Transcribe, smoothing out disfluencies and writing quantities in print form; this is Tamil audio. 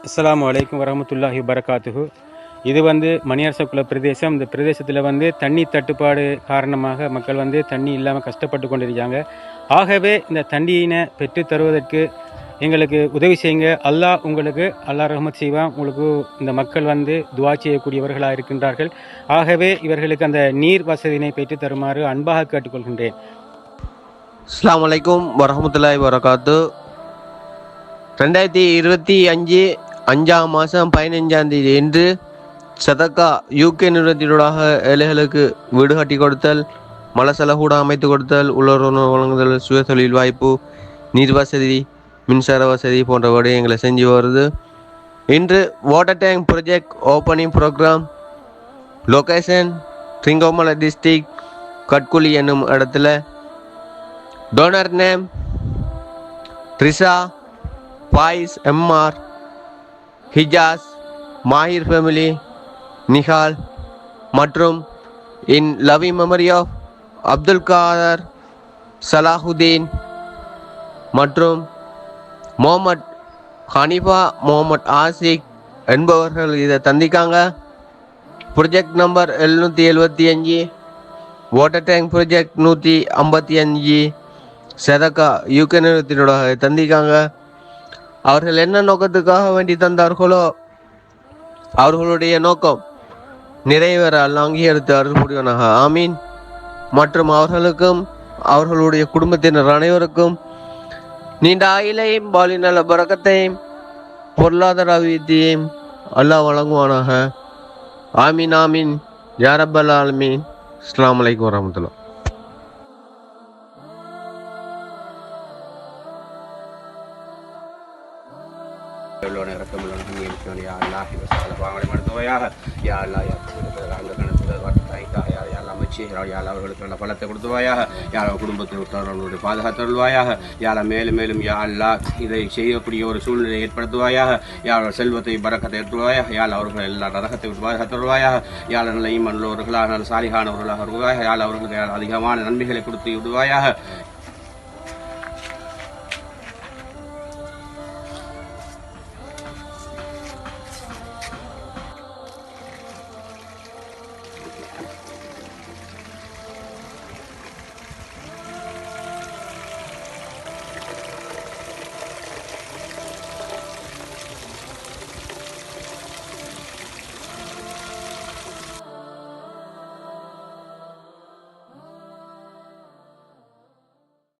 அஸ்ஸலாமு அலைக்கும் வரஹ்மத்துல்லாஹி வபரகாத்துஹு. இது மணியரசகுல பிரதேசம். இந்த பிரதேசத்தில் தண்ணி தட்டுப்பாடு காரணமாக மக்கள் தண்ணி இல்லாமல் கஷ்டப்பட்டு கொண்டிருக்காங்க. ஆகவே இந்த தண்ணியினை பெற்று தருவதற்கு எங்களுக்கு உதவி செய்யுங்க. அல்லாஹ் ரஹ்மத் செய்வான். உங்களுக்கு இந்த மக்கள் துவா செய்யக்கூடியவர்களாக இருக்கின்றார்கள். ஆகவே இவர்களுக்கு அந்த நீர் வசதியினை பெற்று தருமாறு அன்பாக கேட்டுக்கொள்கின்றேன். அஸ்ஸலாமு அலைக்கும் வரஹ்மத்துல்லாஹி வரகாத்து. 2025 5ஆம் மாதம் 15ஆம் தேதி என்று சதக்கா யூகே நிறுவனத்தினூடாக ஏழைகளுக்கு வீடு கட்டி கொடுத்தல், மலசலகூட அமைத்து கொடுத்தல், உள்ளுறவு வழங்குதல், சுய தொழில் வாய்ப்பு, நீர் வசதி, மின்சார வசதி போன்ற விடயங்களை செஞ்சு வருது. இன்று water tank project opening programme. Location Trincomalee district, Katkuli என்னும் இடத்துல. Donor name Trisha, boys, M R, Hijas, Mahir family, Nihal மற்றும் in loving memory of Abdul Cader, Salahudeen மற்றும் முகமது ஹனீஃபா, முகமது ஆசிக் என்பவர்கள் இதை தந்திக்காங்க. Project number 775, water tank project 155, சதக்கா யூகே நிறுவனத்தினோட தந்திக்காங்க. அவர்கள் என்ன நோக்கத்துக்காக வேண்டி தந்தார்களோ அவர்களுடைய நோக்கம் நிறைவேற அல்லாஹ் அங்கீகரித்து அருள் புரிவானாக. ஆமீன். மற்றும் அவர்களுக்கும் அவர்களுடைய குடும்பத்தினர் அனைவருக்கும் நீண்ட ஆயுளையும் பாலிநல பரக்கத்தையும் பொருளாதார அபிவிருத்தியையும் அல்லாஹ் வழங்குவானாக. ஆமீன் ஆமீன் யா ரப்பல் ஆலமீன். அஸ்ஸலாமு அலைக்கும் வரஹ்மத்துல்லாஹ். அவர்களுக்கு நல்ல பலத்தை கொடுத்துவாயாக. யாரோ குடும்பத்தில் பாதுகாத்தருள்வாயாக. யாரா மேலும் மேலும் யா அல்லா இதை செய்யக்கூடிய ஒரு சூழ்நிலை ஏற்படுத்துவாயாக. யாரோ செல்வத்தை பறக்கத்தை எடுத்துவாயாக. யாழ் அவர்கள் எல்லா நரகத்தை விட்டு பாதுகாத்தருள்வாயாக. யாழ் நல்ல ஈமான் உள்ளவர்களாக, நல்ல சாலிகானவர்களாக வருவாயாக. யாழ் அவர்களுக்கு அதிகமான நன்மைகளை கொடுத்து விடுவாயாக.